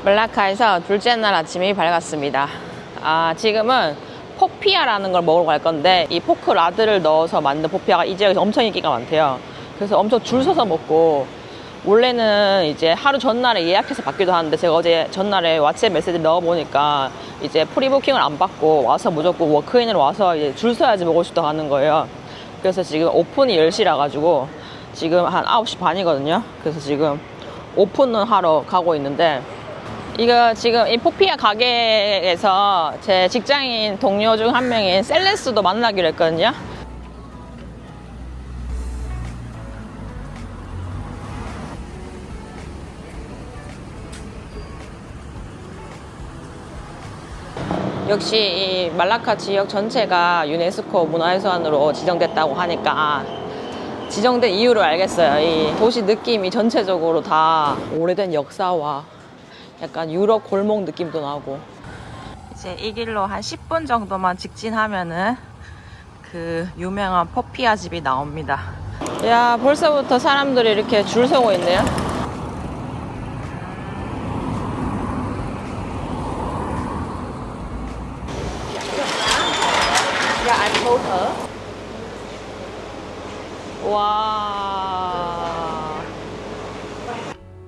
말라카에서 둘째 날 아침이 밝았습니다. 지금은 포피아라는 걸 먹으러 갈 건데 이 포크 라드를 넣어서 만든 포피아가 이 지역에서 엄청 인기가 많대요. 그래서 엄청 줄 서서 먹고, 원래는 이제 하루 전날에 예약해서 받기도 하는데 제가 어제 전날에 왓츠앱 메시지 넣어보니까 이제 프리부킹을 안 받고 와서 무조건 워크인으로 와서 이제 줄 서야지 먹을 수 있다고 하는 거예요. 그래서 지금 오픈이 10시라 가지고 지금 한 9시 반이거든요. 그래서 지금 오픈을 하러 가고 있는데, 이거 지금 이 포피아 가게에서 제 직장인 동료 중 한 명인 셀레스도 만나기로 했거든요. 역시 이 말라카 지역 전체가 유네스코 문화유산으로 지정됐다고 하니까 지정된 이유를 알겠어요. 이 도시 느낌이 전체적으로 다 오래된 역사와 약간 유럽 골목 느낌도 나고. 이제 이 길로 한 10분 정도만 직진하면은 그 유명한 포피아 집이 나옵니다. 야, 벌써부터 사람들이 이렇게 줄 서고 있네요. 와.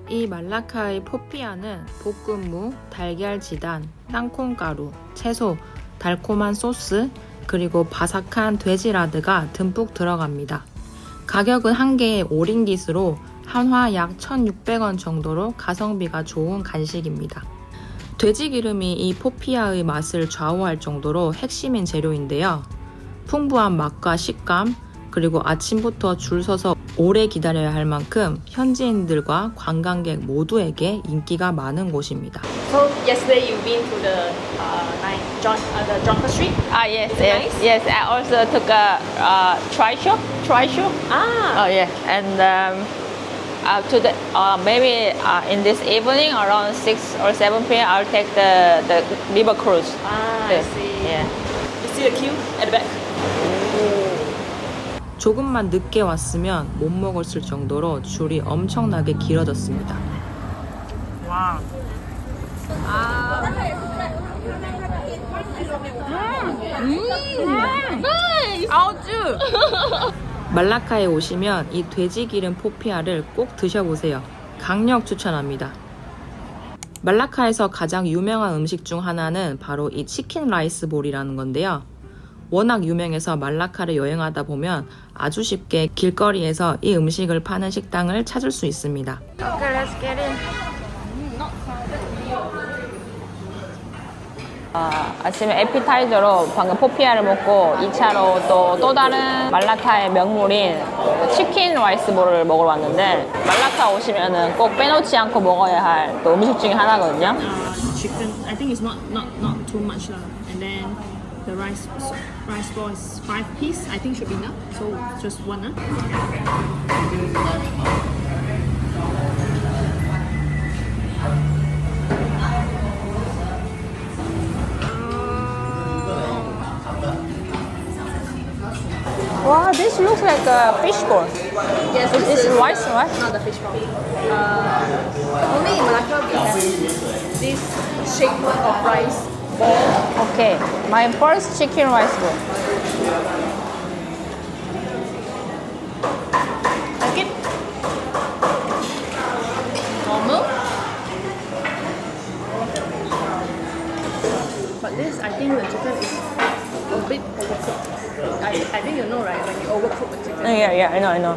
이 말라카의 포피아는 볶음무, 달걀 지단, 땅콩가루, 채소, 달콤한 소스, 그리고 바삭한 돼지라드가 듬뿍 들어갑니다. 가격은 한 개에 5링깃으로 한화 약 1,600원 정도로 가성비가 좋은 간식입니다. 돼지 기름이 이 포피아의 맛을 좌우할 정도로 핵심인 재료인데요. 풍부한 맛과 식감, 그리고 아침부터 줄 서서 오래 기다려야 할 만큼 현지인들과 관광객 모두에게 인기가 많은 곳입니다. So yesterday you've been to the Jonker Street? Yes, yes, yes. I also took a try show. Oh yeah, and to the maybe in this evening around 6 or 7 p.m. I'll take the river cruise. I see. Yeah. You see the queue at the back? 조금만 늦게 왔으면 못 먹었을 정도로 줄이 엄청나게 길어졌습니다. 와. 아우쭈. 말라카에 오시면 이 돼지 기름 포피아를 꼭 드셔보세요. 강력 추천합니다. 말라카에서 가장 유명한 음식 중 하나는 바로 이 치킨 라이스 볼이라는 건데요. 워낙 유명해서 말라카를 여행하다 보면 아주 쉽게 길거리에서 이 음식을 파는 식당을 찾을 수 있습니다. Okay, let's get in. 아침에 에피타이저로 방금 포피아를 먹고 2차로 또 다른 말라카의 명물인 치킨 라이스볼을 먹으러 왔는데, 말라카 오시면은 꼭 빼놓지 않고 먹어야 할 또 음식 중에 하나거든요. Chicken. I think it's not too much lah. And then the rice ball is 5 piece. I think should be enough. So just one. Wow, this looks like a fish ball. Yes, It's rice, right? not the fish ball. Only in Malacca we have this shape of rice ball. Okay, my first chicken rice ball. Like it? Normal. But this, I think the chicken is a bit overcooked. I think you know, right? When you overcook the chicken. Yeah, I know.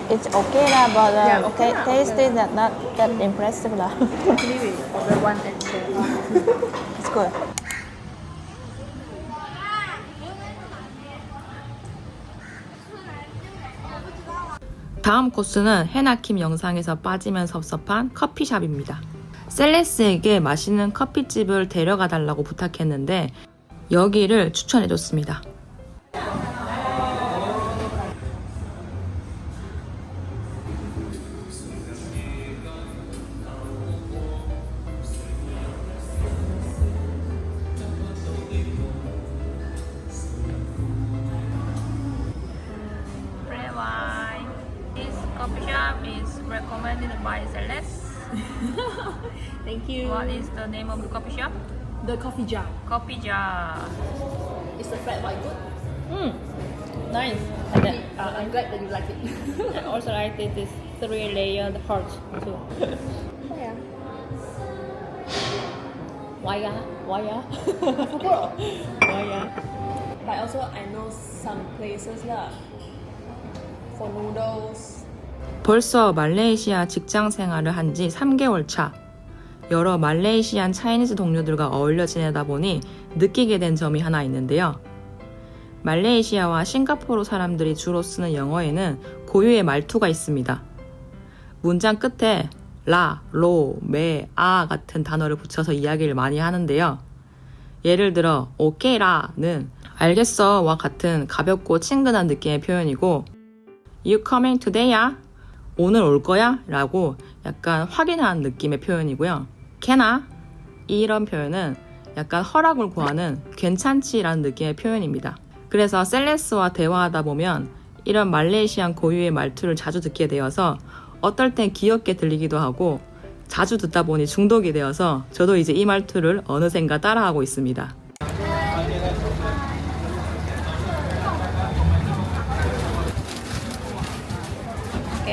It's okay lah, but Yeah, okay lah, taste okay. is not that impressive lah. Actually, we order one and share. It's good. 다음 코스는 해나킴 영상에서 빠지면 섭섭한 커피숍입니다. 셀레스에게 맛있는 커피집을 데려가 달라고 부탁했는데 여기를 추천해줬습니다. This coffee shop is recommended by Celeste. Thank you. What is the name of the coffee shop? The coffee jar. Coffee jar. It's the flat white good. Nice. And then, I'm glad that you like it. I also like this 3-layered heart too. Yeah. Why ya? Why ya? Why ya? But also I know some places lah for noodles. 벌써 말레이시아 직장 생활을 한 지 3개월 차. 여러 말레이시안 차이니즈 동료들과 어울려 지내다 보니 느끼게 된 점이 하나 있는데요. 말레이시아와 싱가포르 사람들이 주로 쓰는 영어에는 고유의 말투가 있습니다. 문장 끝에 라, 로, 메, 아 같은 단어를 붙여서 이야기를 많이 하는데요. 예를 들어 오케이라는 알겠어와 같은 가볍고 친근한 느낌의 표현이고 You coming today야? 오늘 올 거야? 라고 약간 확인한 느낌의 표현이고요. Can아? 이런 표현은 약간 허락을 구하는 괜찮지라는 느낌의 표현입니다. 그래서 셀레스와 대화하다 보면 이런 말레이시안 고유의 말투를 자주 듣게 되어서 어떨 땐 귀엽게 들리기도 하고 자주 듣다 보니 중독이 되어서 저도 이제 이 말투를 어느샌가 따라하고 있습니다.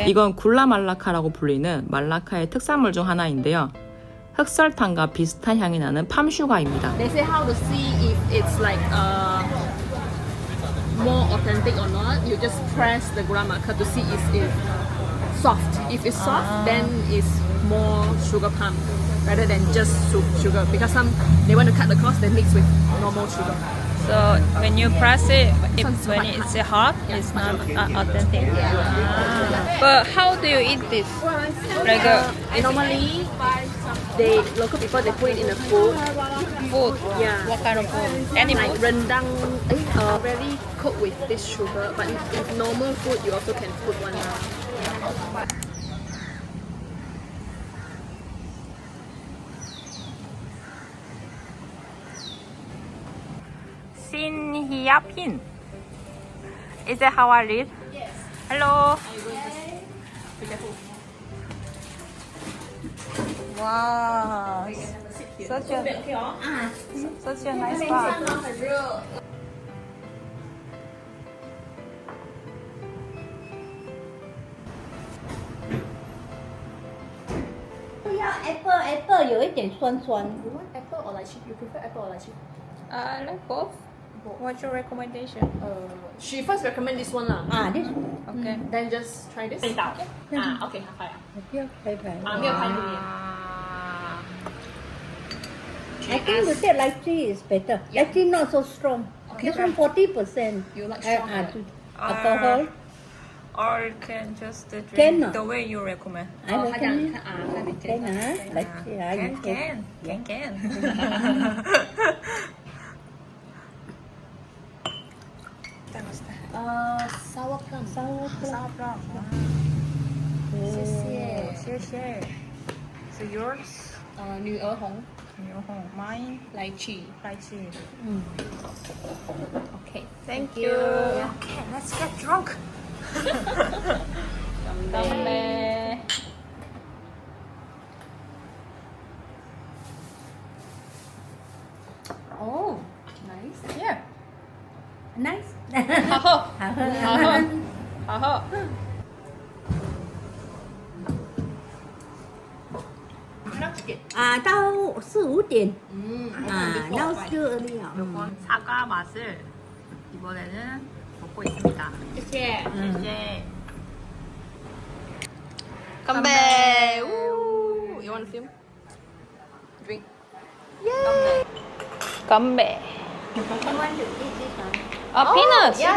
이건 굴라말라카라고 불리는 말라카의 특산물 중 하나인데요. 흑설탕과 비슷한 향이 나는 팜슈가입니다. They say how to see if it's like more authentic or not. You just press the gula melaka to see if it's soft. If it's soft, then it's more sugar palm rather than just sugar. Because some they want to cut the cost, they mix with normal sugar. So when you press it, when quite it's hot, it's not authentic. But how do you eat this? Like Normally, local people they put it in a food. food? Yeah. What kind of food? Any Like food? rendang, very cooked with this sugar. But if normal food, you also can put one. Sin Hiapin. Is that how I read? Yes. Hello. Be careful. Wow. Such a nice bar. apple 有一点酸酸。 You want apple or lychee? You prefer apple or lychee? I like both. What's your recommendation? She first recommend this one lah. 啊，这 Okay. Then just try this. 啊，OK，好呀。不要白白。没有排毒液。 I think you take lychee is better. Lychee not so strong. This one 40%. You like strong, right? Alcohol. Or you can just drink Can the way you recommend. I recommend. 看你 Can lychee you take. Can. sour plum. Sour plum. 谢谢. So yours? 女儿红 Mine? ，lychee。 Lychee. Okay. Thank you. Okay, let's get drunk. 건배. Oh, nice. Yeah. Nice. 하허. 하허.到4、5点。now still early. 이건 사과 맛을 이번에는 먹고 있습니다. 谢谢。 이제 건배. Ooh. You want to film? Drink. 건배. You want to eat this one? peanuts. Yeah.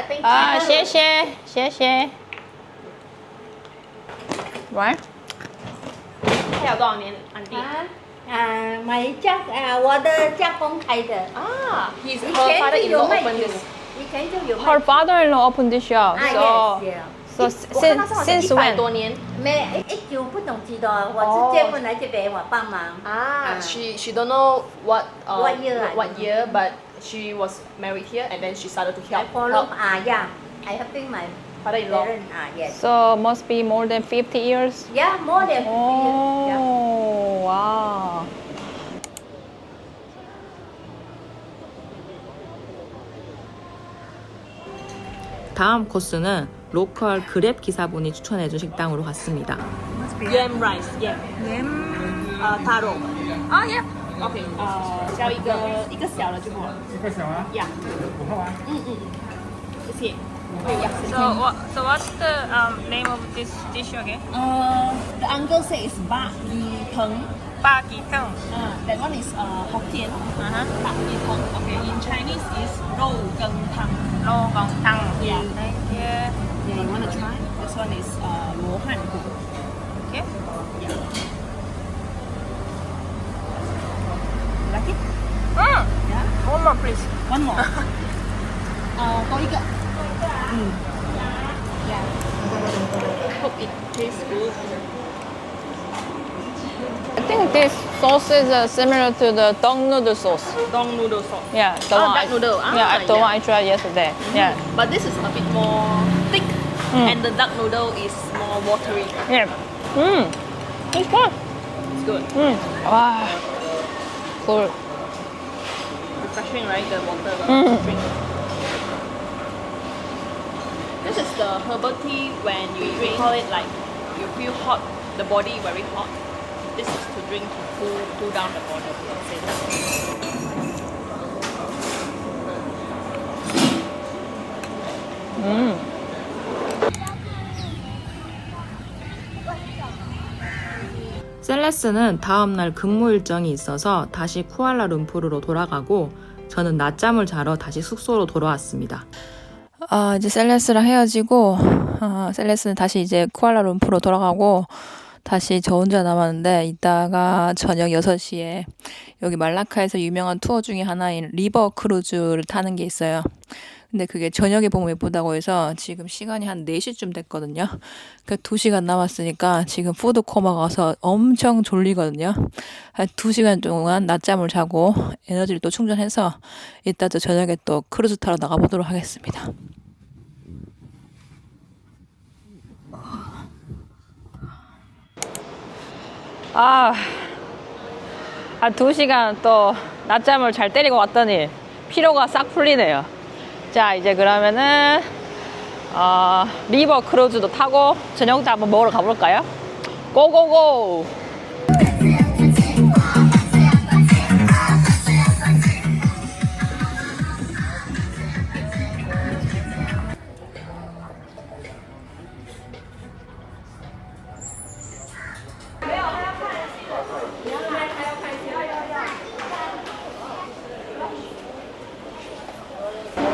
Thank you. 谢谢. Right? 还有多少年，安迪？买我的家公开的。 His 以 her 前 father 就 in 有 law 卖 open 酒 this. 以前就有卖 Her father-in-law opened this shop. So, yes, so 我看他是好像 since 100 when? 多年。没19不懂几多，我是结婚来这边我帮忙。She don't know what What year, what year, but she was married here and then she started to I help. follow. Yeah, I helping my Father-in-law. Yes. So must be more than 50 years. Yeah, more than 50 years. Yeah. Oh, wow. 다음 코스는 로컬 그랩 기사분이 추천해준 식당으로 갔습니다. Yam rice. Yam. Taro. Ah, yeah. Okay. 叫一个小的就好了。一个小啊， Yeah. 5号啊。谢谢。So what's the name of this dish again? The uncle says bak yi teng. Ba Gi Teng. That one is Hokkien. Uh-huh. Bak yi teng. Okay. In Chinese is rou geng tang. Lo Gong Tang. Yeah. Thank you. Yeah. You wanna try? This one is Mo Han Gu. Okay. Yeah. Like it? Yeah. One more, please. One more. Có ý kìa. Yeah. Hope it tastes good. I think this sauce is similar to the dong noodle sauce. Dong noodle sauce. Yeah, the Oh, one duck noodle. Yeah, the Yeah. one I tried yesterday. Yeah. But this is a bit more thick, and the duck noodle is more watery. Yeah. It's good. It's good. Wow. Cool. Refreshing, right? The water Mm. drink. This is the herbal tea when you drink. Call it like you feel hot, the body very hot. This is to drink to cool down the body. Say that. 셀레스는 다음날 근무 일정이 있어서 다시 쿠알라룸푸르로 돌아가고 저는 낮잠을 자러 다시 숙소로 돌아왔습니다. 이제 셀레스랑 헤어지고 셀레스는 다시 이제 쿠알라룸푸르로 돌아가고 다시 저 혼자 남았는데 이따가 저녁 6시에 여기 말라카에서 유명한 투어 중에 하나인 리버 크루즈를 타는 게 있어요. 근데 그게 저녁에 보면 예쁘다고 해서 지금 시간이 한 4시쯤 됐거든요. 그 2시간 남았으니까 지금 푸드코마가 와서 엄청 졸리거든요. 한 2시간 동안 낮잠을 자고 에너지를 또 충전해서 이따 저 저녁에 또 크루즈 타러 나가보도록 하겠습니다. 한 2시간 또 낮잠을 잘 때리고 왔더니 피로가 싹 풀리네요. 자, 이제 그러면은 리버 크루즈도 타고 저녁도 한번 먹으러 가볼까요? 고고고!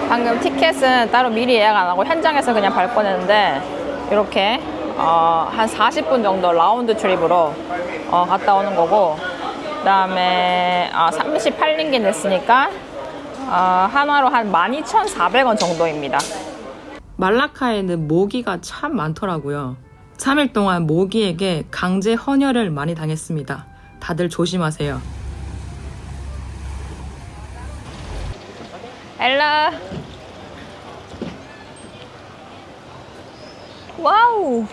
방금 티켓은 따로 미리 예약 안 하고 현장에서 그냥 발 뻔했는데 이렇게 한 40분 정도 라운드 트립으로 갔다 오는 거고 그 다음에 38링기 냈으니까 한화로 한 12,400원 정도입니다. 말라카에는 모기가 참 많더라고요. 3일 동안 모기에게 강제 헌혈을 많이 당했습니다. 다들 조심하세요. 엘라 와우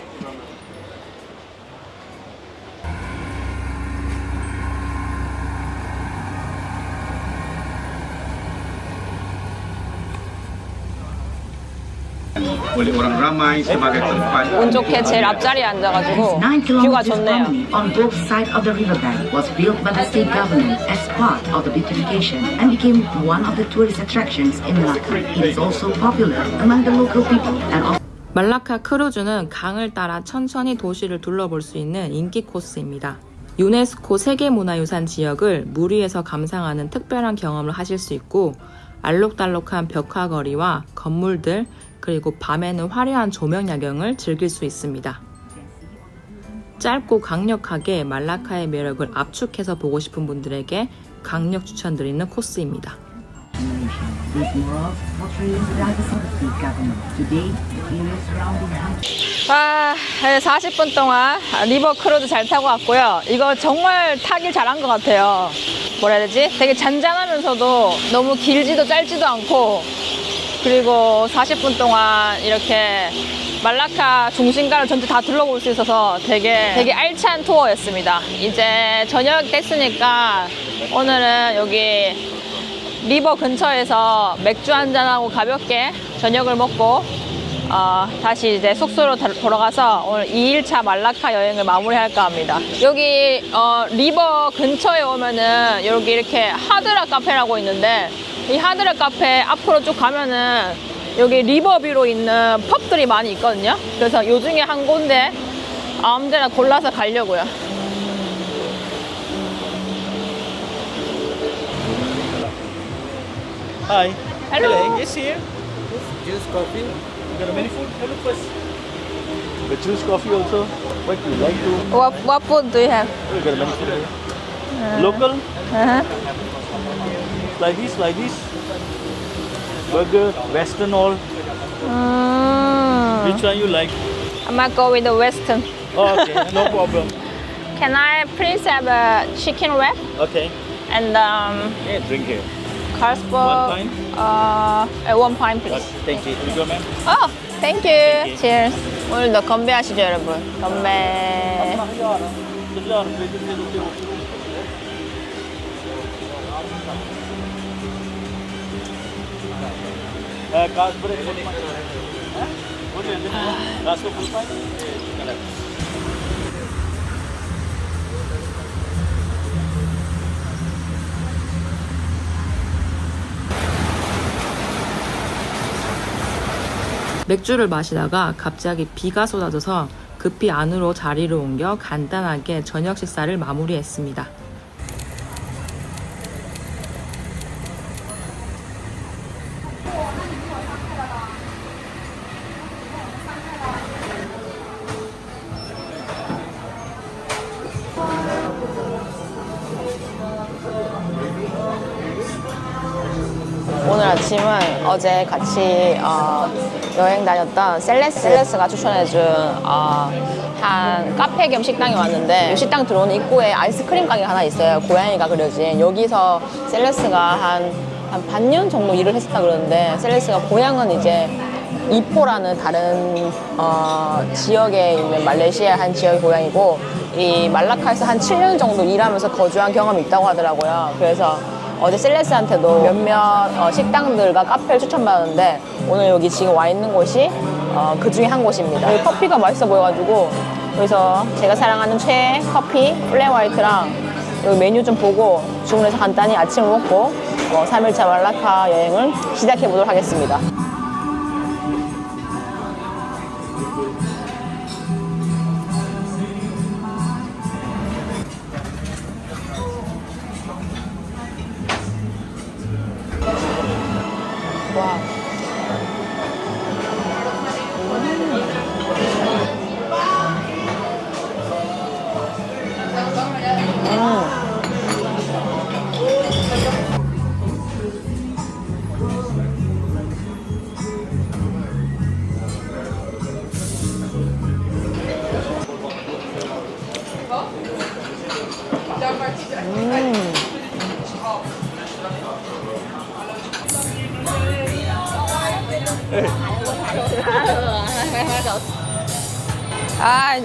oleh orang ramai sebagai tempat 운 좋게 제일 앞자리에 앉아가지고 9 뷰가 kilometers 좋네요. promenade on both sides of the riverbank was built by the state government as part of the beautification and became one of the tourist attractions in Malacca. It is also popular among the local people and also 말라카 크루즈는 강을 따라 천천히 도시를 둘러볼 수 있는 인기 코스입니다. 유네스코 세계문화유산 지역을 물 위에서 감상하는 특별한 경험을 하실 수 있고 알록달록한 벽화거리와 건물들 그리고 밤에는 화려한 조명 야경을 즐길 수 있습니다. 짧고 강력하게 말라카의 매력을 압축해서 보고 싶은 분들에게 강력 추천드리는 코스입니다. these murals portray the drivers of the state government. Today, the area surrounding 40분 동안 리버 크루즈 잘 타고 왔고요. 이거 정말 타길 잘한 것 같아요. 뭐라 해야 되지? 되게 잔잔하면서도 너무 길지도 짧지도 않고 그리고 40분 동안 이렇게 말라카 중심가를 전체 다 둘러볼 수 있어서 되게 알찬 투어였습니다. 이제 저녁 됐으니까 오늘은 여기 리버 근처에서 맥주 한잔하고 가볍게 저녁을 먹고 다시 이제 숙소로 돌아가서 오늘 2일차 말라카 여행을 마무리할까 합니다. 여기 리버 근처에 오면은 여기 이렇게 하드락 카페라고 있는데 이 하드락 카페 앞으로 쭉 가면은 여기 리버뷰로 있는 펍들이 많이 있거든요. 그래서 요 중에 한 군데 아무데나 골라서 가려고요. Hi. Hello. Yes, here. Juice, coffee. You got many food? Have a first. The juice, coffee also. What you like to? What food do you have? We got many food here. Local. Like this. Burger, Western all. Which one you like? I'm gonna go with the Western. Oh, okay, no problem. Can I please have a chicken wrap Okay. and Yeah, drink here. Carlsberg? 1 pint, please. Thank you. You go, ma'am. Oh, thank you. you. Cheers. 오늘도 건배하시죠, 여러분. 건배. Carlsberg, what is it? Carlsberg full pint? 맥주를 마시다가 갑자기 비가 쏟아져서 급히 안으로 자리를 옮겨 간단하게 저녁 식사를 마무리했습니다. 오늘 아침은 어제 같이 여행 다녔던 셀레스가 추천해준 한 카페 겸 식당이 왔는데 이 식당 들어오는 입구에 아이스크림 가게가 하나 있어요. 고양이가 그려진. 여기서 셀레스가 한 반년 정도 일을 했었다 그러는데 셀레스가 고향은 이제 이포라는 다른 지역에 있는 말레이시아 한 지역의 고향이고 이 말라카에서 한 7년 정도 일하면서 거주한 경험이 있다고 하더라고요. 그래서 어제 셀레스한테도 몇몇 식당들과 카페를 추천받았는데 오늘 여기 지금 와 있는 곳이 그 중에 한 곳입니다. 여기 커피가 맛있어 보여가지고 여기서 제가 사랑하는 최애 커피 플랫 화이트랑 여기 메뉴 좀 보고 주문해서 간단히 아침을 먹고 3일차 말라카 여행을 시작해 보도록 하겠습니다. 와.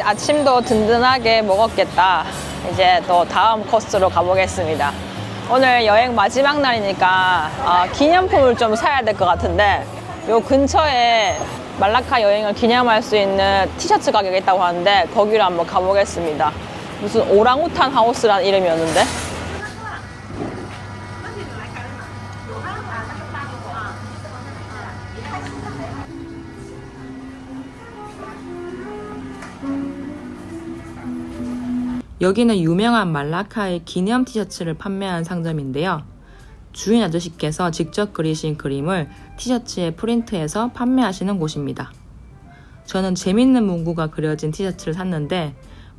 아침도 든든하게 먹었겠다. 이제 또 다음 코스로 가보겠습니다. 오늘 여행 마지막 날이니까 기념품을 좀 사야 될 것 같은데 요 근처에 말라카 여행을 기념할 수 있는 티셔츠 가게가 있다고 하는데 거기로 한번 가보겠습니다. 무슨 오랑우탄 하우스라는 이름이었는데 여기는 유명한 말라카의 기념 티셔츠를 판매하는 상점인데요. 주인 아저씨께서 직접 그리신 그림을 티셔츠에 프린트해서 판매하시는 곳입니다. 저는 재밌는 문구가 그려진 티셔츠를 샀는데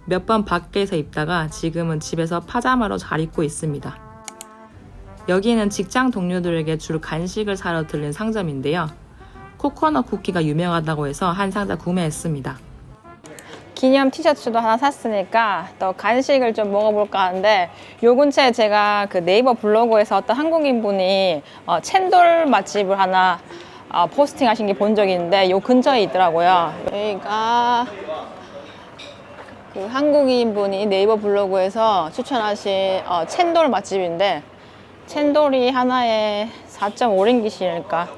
몇 번 밖에서 입다가 지금은 집에서 파자마로 잘 입고 있습니다. 여기는 직장 동료들에게 줄 간식을 사러 들린 상점인데요. 코코넛 쿠키가 유명하다고 해서 한 상자 구매했습니다. 기념 티셔츠도 하나 샀으니까 또 간식을 좀 먹어볼까 하는데 요 근처에 제가 그 네이버 블로그에서 어떤 한국인 분이 챈돌 맛집을 하나 포스팅 하신 게 본 적이 있는데 요 근처에 있더라고요. 여기가 그 한국인 분이 네이버 블로그에서 추천하신 챈돌 맛집인데 챈돌이 하나에 4.5링깃이니까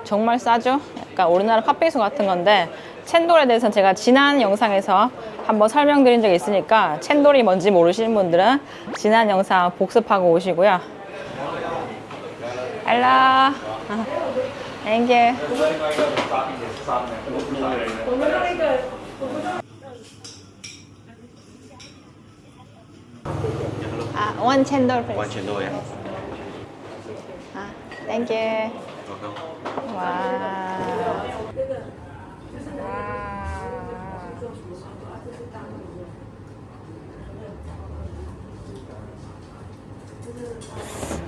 정말 싸죠? 약간 우리나라 팥빙수 같은 건데 챈돌에 대해서는 제가 지난 영상에서 한번 설명드린 적이 있으니까 챈돌이 뭔지 모르시는 분들은 지난 영상 복습하고 오시고요. Hello. Thank you. One chendol, please. One chendol, yeah. Thank you. Welcome. Wow.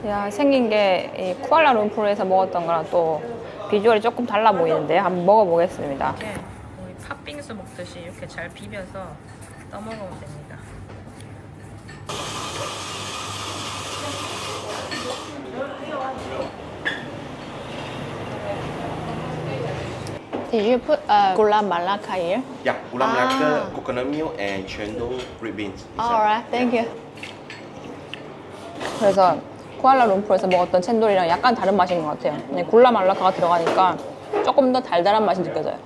야, 생긴 게 이 쿠알라룸푸르에서 먹었던 거랑 또 비주얼이 조금 달라 보이는데요. 한번 먹어보겠습니다. 우리 팥빙수 먹듯이 이렇게 잘 비벼서 떠먹으면 됩니다. Did you put gula melaka here? Yeah, gula melaka, coconut milk, and chendol red beans. Alright, thank you. 그래서 쿠알라룸푸르에서 먹었던 챈돌이랑 약간 다른 맛인 것 같아요. 굴라 말라카가 들어가니까 조금 더 달달한 맛이 느껴져요.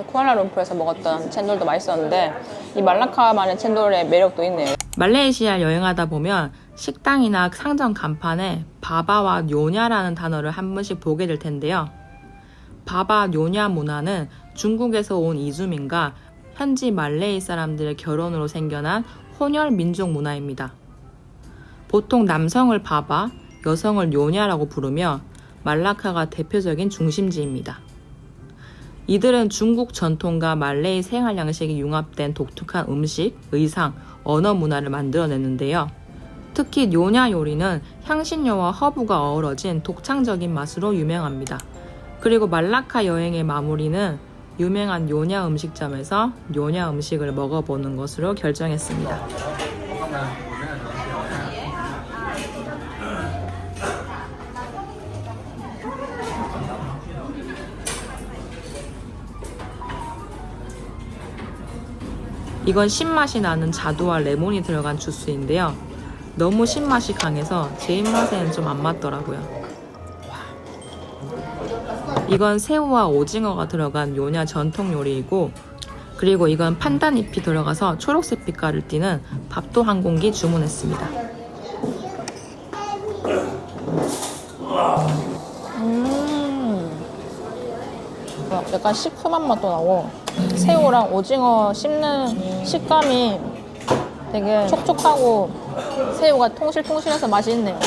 쿠알라룸푸르에서 먹었던 챈돌도 맛있었는데 이 말라카만의 챈돌의 매력도 있네요. 말레이시아 여행하다 보면 식당이나 상점 간판에 바바와 뇨냐라는 단어를 한 번씩 보게 될 텐데요. 바바 뇨냐 문화는 중국에서 온 이주민과 현지 말레이 사람들의 결혼으로 생겨난 혼혈 민족 문화입니다. 보통 남성을 바바, 여성을 뇨냐라고 부르며 말라카가 대표적인 중심지입니다. 이들은 중국 전통과 말레이 생활 양식이 융합된 독특한 음식, 의상, 언어 문화를 만들어냈는데요. 특히 뇨냐 요리는 향신료와 허브가 어우러진 독창적인 맛으로 유명합니다. 그리고 말라카 여행의 마무리는 유명한 뇨냐 음식점에서 뇨냐 음식을 먹어보는 것으로 결정했습니다. 이건 신맛이 나는 자두와 레몬이 들어간 주스인데요. 너무 신맛이 강해서 제 입맛에는 좀 안 맞더라고요. 이건 새우와 오징어가 들어간 뇨냐 전통 요리이고, 그리고 이건 판단잎이 들어가서 초록색 빛깔을 띠는 밥도 한 공기 주문했습니다. 약간 시큼한 맛도 나고 새우랑 오징어 씹는 식감이 되게 촉촉하고 새우가 통실통실해서 맛이 있네요.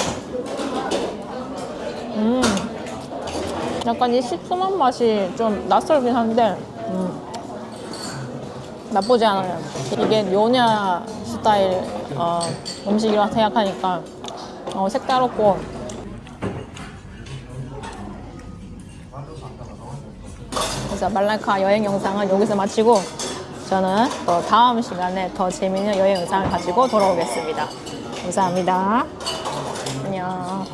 약간 이 시큼한 맛이 좀 낯설긴 한데 나쁘지 않아요. 이게 뇨냐 스타일 음식이라고 생각하니까 색다르고, 그래서 말라카 여행 영상은 여기서 마치고 저는 또 다음 시간에 더 재미있는 여행 영상을 가지고 돌아오겠습니다. 감사합니다. 안녕.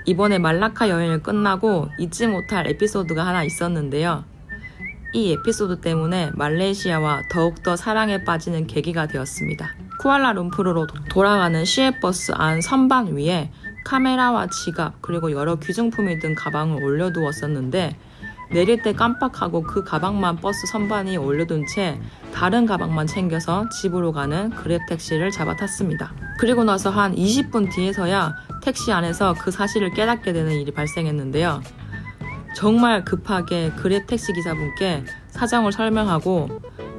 이번에 말라카 여행을 끝나고 잊지 못할 에피소드가 하나 있었는데요. 이 에피소드 때문에 말레이시아와 더욱더 사랑에 빠지는 계기가 되었습니다. 쿠알라룸푸르로 돌아가는 시외버스 안 선반 위에 카메라와 지갑 그리고 여러 귀중품이 든 가방을 올려두었었는데 내릴 때 깜빡하고 그 가방만 버스 선반에 올려둔 채 다른 가방만 챙겨서 집으로 가는 그랩 택시를 잡아탔습니다. 그리고 나서 한 20분 뒤에서야 택시 안에서 그 사실을 깨닫게 되는 일이 발생했는데요. 정말 급하게 그랩 택시 기사분께 사정을 설명하고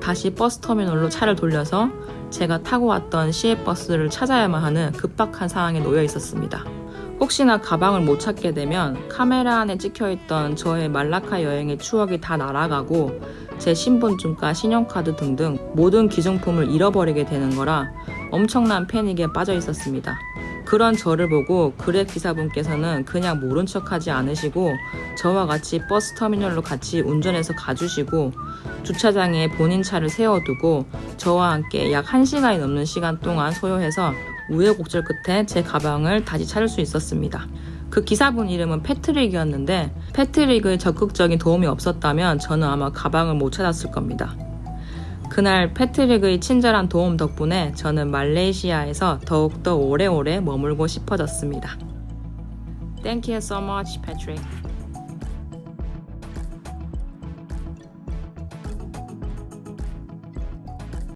다시 버스터미널로 차를 돌려서 제가 타고 왔던 시외버스를 찾아야만 하는 급박한 상황에 놓여 있었습니다. 혹시나 가방을 못 찾게 되면 카메라 안에 찍혀있던 저의 말라카 여행의 추억이 다 날아가고 제 신분증과 신용카드 등등 모든 기증품을 잃어버리게 되는 거라 엄청난 패닉에 빠져 있었습니다. 그런 저를 보고 그랩 기사분께서는 그냥 모른 척하지 않으시고 저와 같이 버스 터미널로 같이 운전해서 가주시고 주차장에 본인 차를 세워두고 저와 함께 약 1시간이 넘는 시간 동안 소요해서 우여곡절 끝에 제 가방을 다시 찾을 수 있었습니다. 그 기사분 이름은 패트릭이었는데 패트릭의 적극적인 도움이 없었다면 저는 아마 가방을 못 찾았을 겁니다. 그날 패트릭의 친절한 도움 덕분에 저는 말레이시아에서 더욱더 오래오래 머물고 싶어졌습니다. Thank you so much, Patrick.